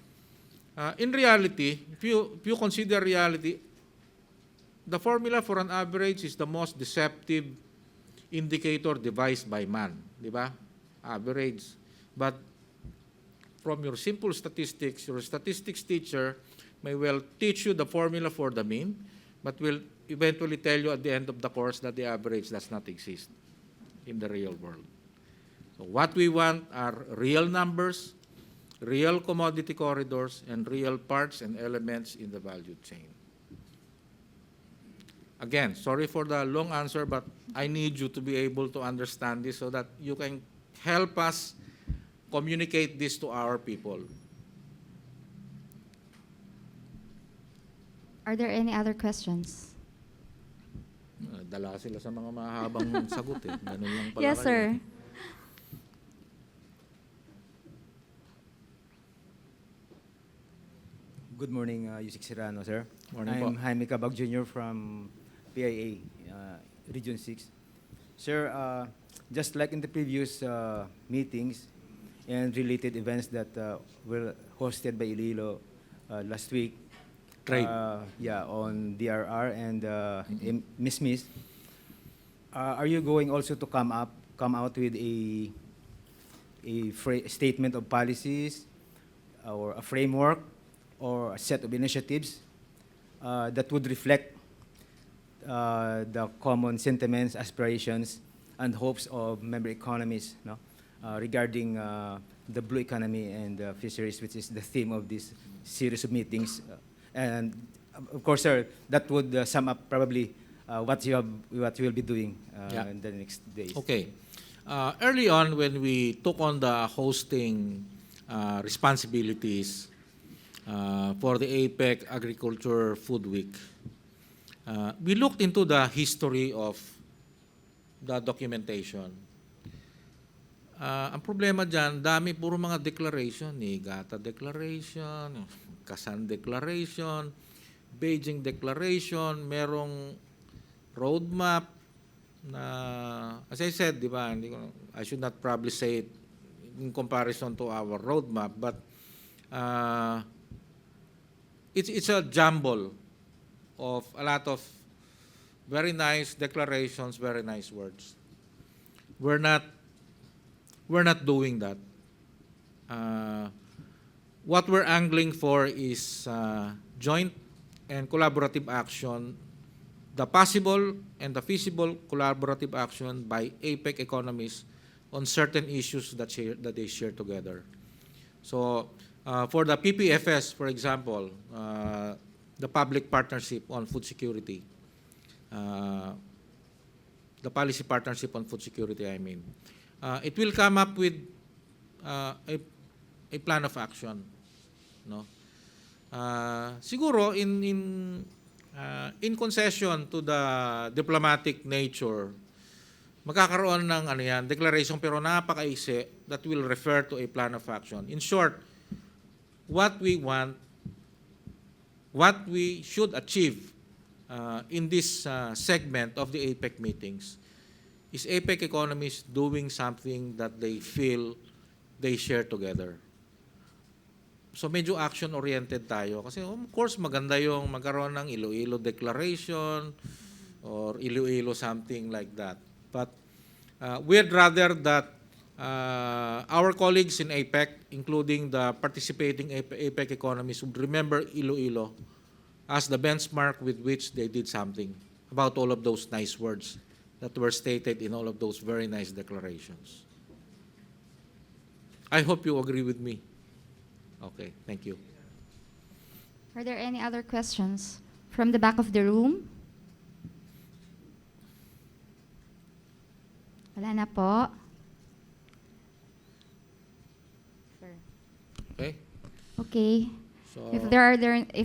in reality, if you consider reality, the formula for an average is the most deceptive indicator devised by man. Di ba? Average. But from your simple statistics, your statistics teacher may well teach you the formula for the mean, but will eventually tell you at the end of the course that the average does not exist in the real world. So what we want are real numbers, real commodity corridors, and real parts and elements in the value chain. Again, sorry for the long answer, but I need you to be able to understand this so that you can help us communicate this to our people. Are there any other questions? Dala sila sa mga mahabang sagot eh. Ganun lang pala Yes, kayo. sir. Good morning, Usec Serrano, sir. Morning I'm po. Jaime Cabag Jr. from PIA, Region 6. Sir, just like in the previous meetings and related events that were hosted by Iloilo last week, Trade. on DRR and Miss, are you going also to come out with a statement of policies or a framework or a set of initiatives that would reflect the common sentiments, aspirations, and hopes of member economies, no, regarding the blue economy and fisheries, which is the theme of this series of meetings And of course, sir, that would sum up probably what you will be doing Yeah. in the next days. Okay. Early on, when we took on the hosting responsibilities for the APEC Agriculture Food Week, we looked into the history of the documentation. Ang problema dyan, dami puro mga declaration, Niigata Declaration, Kasan Declaration, Beijing Declaration, merong roadmap na, as I said, di ba, I should not probably say it in comparison to our roadmap, but it's a jumble of a lot of very nice declarations, very nice words. We're not doing that. What we're angling for is joint and collaborative action, the possible and the feasible collaborative action by APEC economies on certain issues that they share together. So for the PPFS, for example, the public partnership on food security, the policy partnership on food security, I mean, it will come up with a plan of action, no? Siguro in concession to the diplomatic nature, magkakaroon ng declaration pero napakaisi that will refer to a plan of action. In short, what we want, what we should achieve in this segment of the APEC meetings is APEC economies doing something that they feel they share together. So medyo action-oriented tayo. Kasi of course maganda yung magkaroon ng Iloilo Declaration or Iloilo something like that. But we'd rather that our colleagues in APEC, including the participating APEC economies, would remember Iloilo as the benchmark with which they did something about all of those nice words that were stated in all of those very nice declarations. I hope you agree with me. Okay, thank you. Are there any other questions from the back of the room? Wala na po. Sir. Okay? Okay. So, If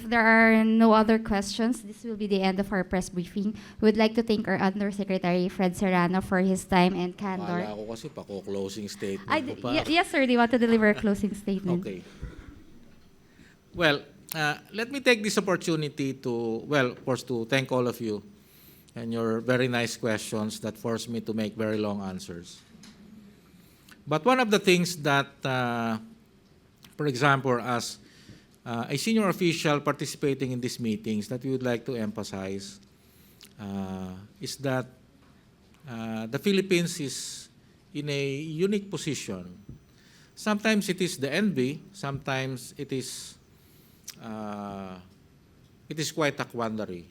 there are no other questions, this will be the end of our press briefing. We would like to thank our Undersecretary Fred Serrano for his time and candor. akala ko kasi pako-closing statement Ay, ko pa. yes, sir. Do you want to deliver a closing statement? Okay. Well, let me take this opportunity to, well, of course, to thank all of you and your very nice questions that forced me to make very long answers. But one of the things that, for example, as a senior official participating in these meetings that we would like to emphasize is that the Philippines is in a unique position. Sometimes it is the envy, sometimes it is quite a quandary.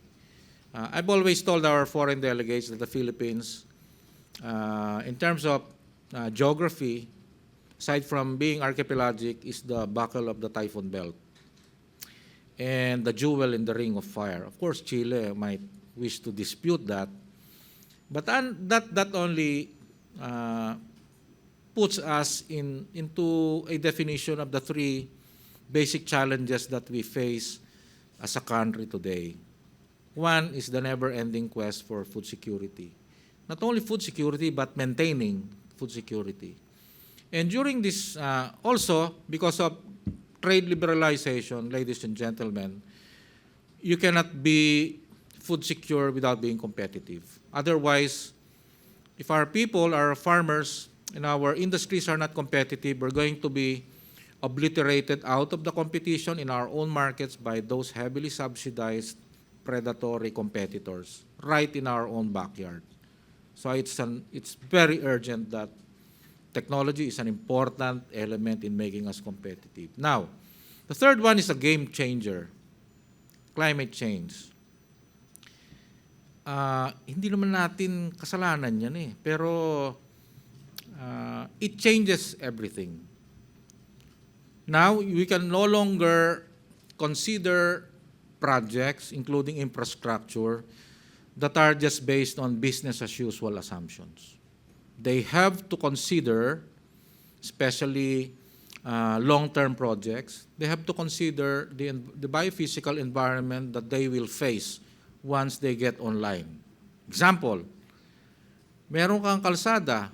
I've always told our foreign delegates that the Philippines, in terms of geography, aside from being archipelagic, is the buckle of the Typhoon Belt and the jewel in the ring of fire. Of course, Chile might wish to dispute that, but that only puts us into a definition of the three basic challenges that we face as a country today. One is the never-ending quest for food security. Not only food security, but maintaining food security. And during this, also, because of trade liberalization, ladies and gentlemen, you cannot be food secure without being competitive. Otherwise, if our people, our farmers, and our industries are not competitive, we're going to be obliterated out of the competition in our own markets by those heavily subsidized predatory competitors right in our own backyard. So it's very urgent that technology is an important element in making us competitive. Now, the third one is a game changer, climate change. Hindi naman natin kasalanan yan eh, pero it changes everything. Now, we can no longer consider projects, including infrastructure, that are just based on business as usual assumptions. They have to consider, especially long-term projects, they have to consider the biophysical environment that they will face once they get online. Example, meron kang kalsada,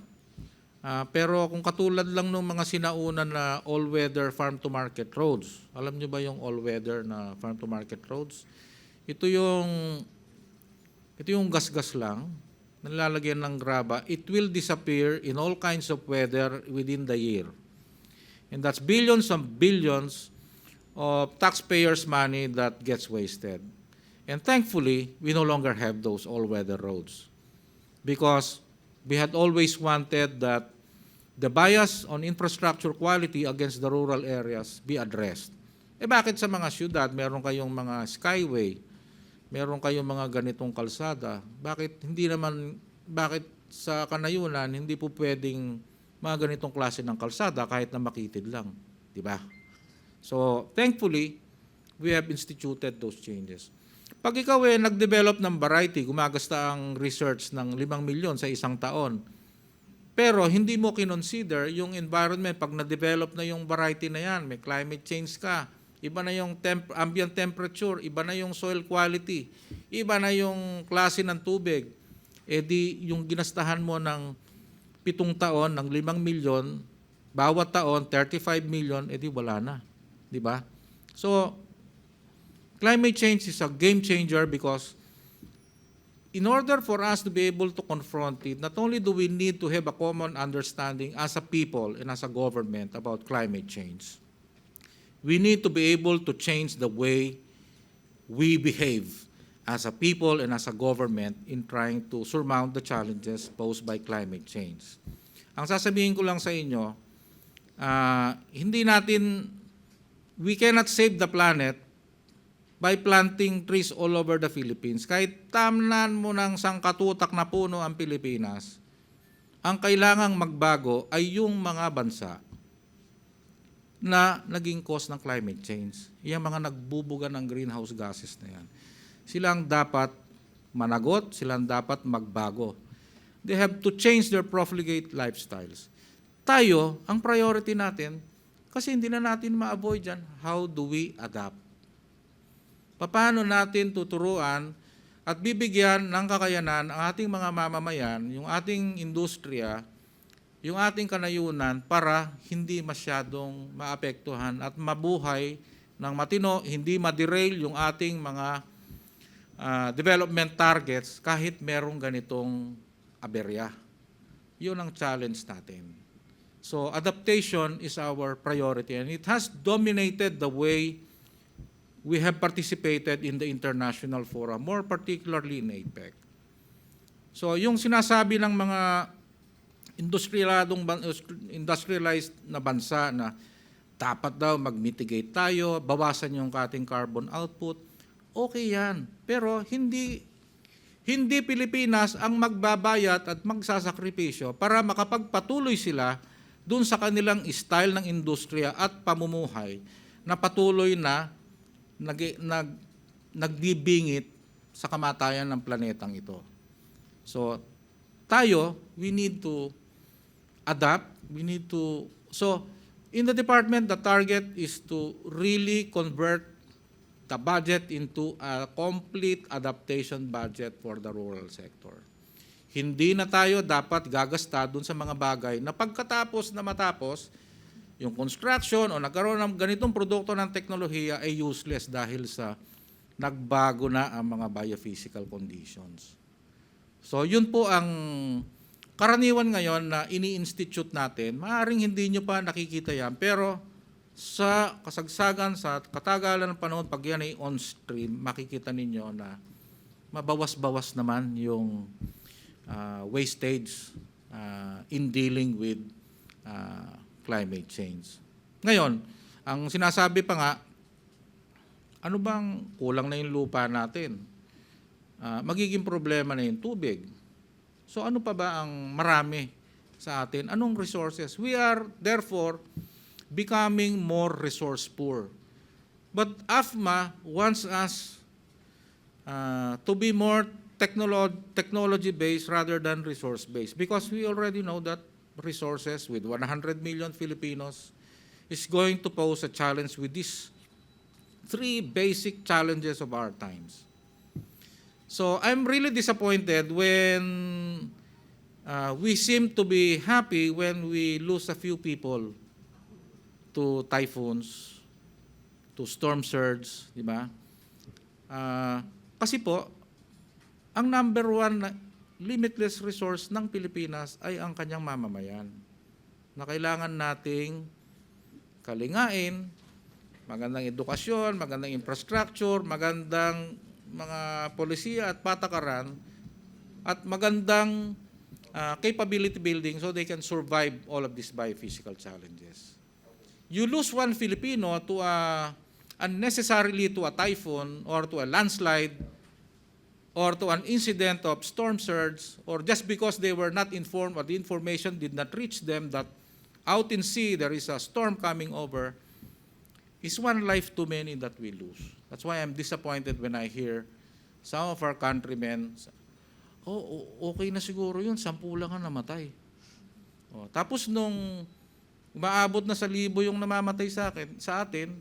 pero kung katulad lang ng mga sinauna na all-weather farm-to-market roads, alam nyo ba yung all-weather na farm-to-market roads? Ito yung gas-gas lang, nalalagyan ng graba. It will disappear in all kinds of weather within the year. And that's billions and billions of taxpayers' money that gets wasted. And thankfully, we no longer have those all-weather roads because we had always wanted that the bias on infrastructure quality against the rural areas be addressed. Bakit sa mga syudad meron kayong mga skyway, meron kayong mga ganitong kalsada? Bakit sa kanayunan hindi po pwedeng mga ganitong klase ng kalsada kahit na makitid lang, di ba? So, thankfully, we have instituted those changes. Pag ikaw nag-develop ng variety, gumagasta ang research ng 5 milyon sa isang taon, pero hindi mo kinonsider yung environment. Pag na-develop na yung variety na yan, may climate change ka, iba na yung ambient temperature, iba na yung soil quality, iba na yung klase ng tubig, di yung ginastahan mo ng 7 taon, ng 5 milyon, bawat taon, 35 million, di wala na. Di ba? So, climate change is a game changer because in order for us to be able to confront it, not only do we need to have a common understanding as a people and as a government about climate change, we need to be able to change the way we behave as a people and as a government in trying to surmount the challenges posed by climate change. Ang sasabihin ko lang sa inyo, we cannot save the planet by planting trees all over the Philippines. Kahit tamnan mo ng sangkatutak na puno ang Pilipinas, ang kailangang magbago ay yung mga bansa na naging cause ng climate change. Yung mga nagbubuga ng greenhouse gases na yan. Silang dapat managot, silang dapat magbago. They have to change their profligate lifestyles. Tayo, ang priority natin, kasi hindi na natin ma-avoid yan, how do we adapt? Paano natin tuturuan at bibigyan ng kakayanan ang ating mga mamamayan, yung ating industriya, yung ating kanayunan para hindi masyadong maapektuhan at mabuhay ng matino, hindi ma-derail yung ating mga development targets kahit merong ganitong aberya. Yun ang challenge natin. So adaptation is our priority and it has dominated the way we have participated in the international forum, more particularly in APEC. So yung sinasabi ng mga industrialized na bansa na dapat daw mag-mitigate tayo, bawasan yung ating carbon output, okay yan. Pero hindi Pilipinas ang magbabayad at magsasakripisyo para makapagpatuloy sila dun sa kanilang style ng industriya at pamumuhay na patuloy na nagbibingit sa kamatayan ng planetang ito. So, tayo, we need to adapt, so, in the department, the target is to really convert the budget into a complete adaptation budget for the rural sector. Hindi na tayo dapat gagasta dun sa mga bagay na pagkatapos na matapos, yung construction o nagkaroon ng ganitong produkto ng teknolohiya ay useless dahil sa nagbago na ang mga biophysical conditions. So yun po ang karaniwan ngayon na ini-institute natin. Maaaring hindi nyo pa nakikita yan, pero sa kasagsagan, sa katagalan ng panahon, pag yan ay on-stream, makikita ninyo na mabawas-bawas naman yung wastage in dealing with climate change. Ngayon, ang sinasabi pa nga, ano bang kulang na yung lupa natin? Magiging problema na yung tubig. So ano pa ba ang marami sa atin? Anong resources? We are therefore becoming more resource poor. But AFMA wants us to be more technology-based rather than resource-based, because we already know that resources with 100 million Filipinos is going to pose a challenge with these three basic challenges of our times. So I'm really disappointed when we seem to be happy when we lose a few people to typhoons, to storm surge, di ba? Kasi po, ang number one na limitless resource ng Pilipinas ay ang kanyang mamamayan, na kailangan nating kalingain, magandang edukasyon, magandang infrastructure, magandang mga polisiya at patakaran, at magandang capability building so they can survive all of these biophysical challenges. You lose one Filipino to unnecessarily to a typhoon or to a landslide or to an incident of storm surge, or just because they were not informed or the information did not reach them that out in sea there is a storm coming over, is one life too many that we lose. That's why I'm disappointed when I hear some of our countrymen, okay na siguro yun, 10 lang ang namatay. Tapos nung umaabot na sa 1,000 yung namamatay sa atin,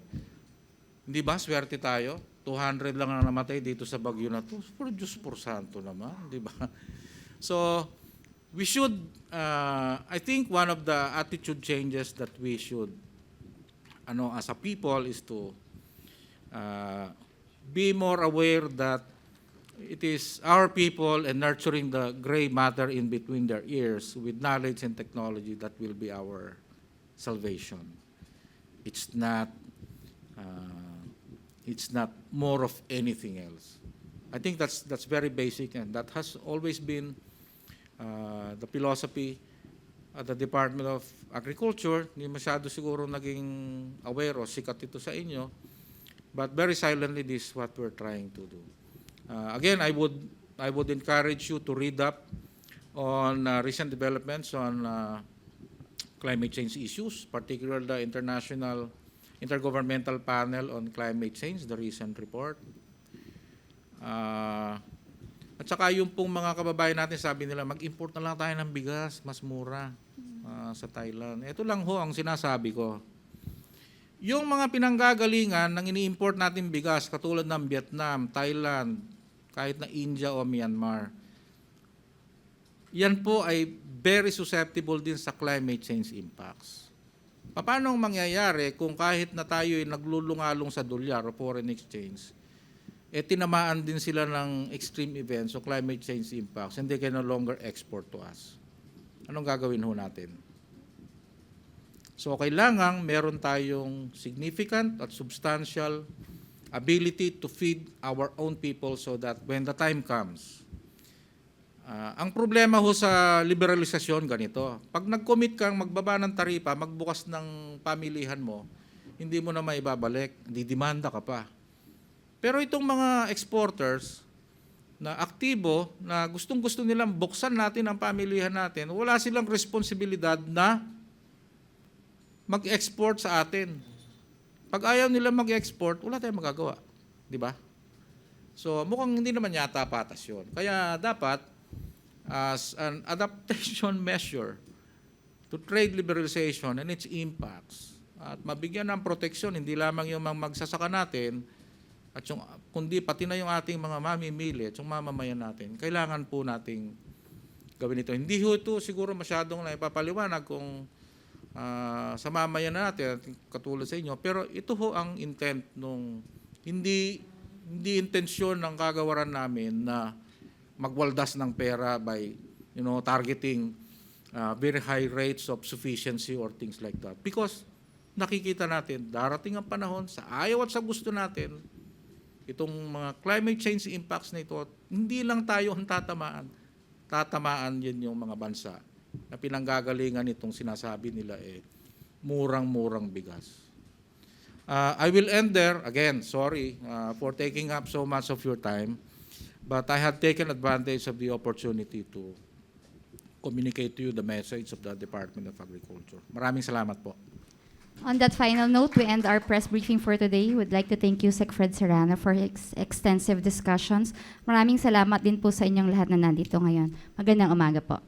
hindi ba, swerte tayo? 200 lang ang namatay dito sa bagyo na to. For Diyos por santo naman, di ba? So, we should, I think one of the attitude changes that we should, as a people, is to be more aware that it is our people and nurturing the gray matter in between their ears with knowledge and technology that will be our salvation. It's not more of anything else. I think that's very basic, and that has always been the philosophy at the Department of Agriculture. Hindi masyado siguro naging aware o sikat ito sa inyo, but very silently this is what we're trying to do. Again, I would encourage you to read up on recent developments on climate change issues, particularly the Intergovernmental Panel on Climate Change, the recent report. At saka yung pong mga kababayan natin, sabi nila, mag-import na lang tayo ng bigas, mas mura sa Thailand. Ito lang ho ang sinasabi ko. Yung mga pinanggagalingan ng ini-import natin bigas, katulad ng Vietnam, Thailand, kahit na India o Myanmar, yan po ay very susceptible din sa climate change impacts. Paano ang mangyayari kung kahit na tayo ay naglulungalong sa dolyar o foreign exchange, tinamaan din sila ng extreme events o climate change impacts and they can no longer export to us? Anong gagawin ho natin? So kailangan meron tayong significant at substantial ability to feed our own people so that when the time comes, ang problema ho sa liberalisasyon ganito, pag nag-commit kang magbaba ng taripa, magbukas ng pamilihan mo, hindi mo na maibabalik, didemanda ka pa. Pero itong mga exporters na aktibo, na gustong-gusto nilang buksan natin ang pamilihan natin, wala silang responsibilidad na mag-export sa atin. Pag ayaw nila mag-export, wala tayong magagawa. Di ba? So mukhang hindi naman yata patas yun. Kaya dapat, as an adaptation measure to trade liberalization and its impacts, at mabigyan ng proteksyon, hindi lamang yung mga magsasaka natin, at yung, kundi pati na yung ating mga mamimili at yung mamamayan natin, kailangan po nating gawin ito. Hindi ho ito siguro masyadong naipapaliwanag kung sa mamayan natin, katulad sa inyo, pero ito ho ang intent nung hindi intensyon ng kagawaran namin na magwaldas ng pera by targeting very high rates of sufficiency or things like that. Because nakikita natin, darating ang panahon, sa ayaw at sa gusto natin, itong mga climate change impacts na ito, hindi lang tayo ang tatamaan yan yung mga bansa na pinanggagalingan itong sinasabi nila murang-murang bigas. I will end there. Again, sorry for taking up so much of your time. But I have taken advantage of the opportunity to communicate to you the message of the Department of Agriculture. Maraming salamat po. On that final note, we end our press briefing for today. We'd like to thank you, Segfredo Serrano, for extensive discussions. Maraming salamat din po sa inyong lahat na nandito ngayon. Magandang umaga po.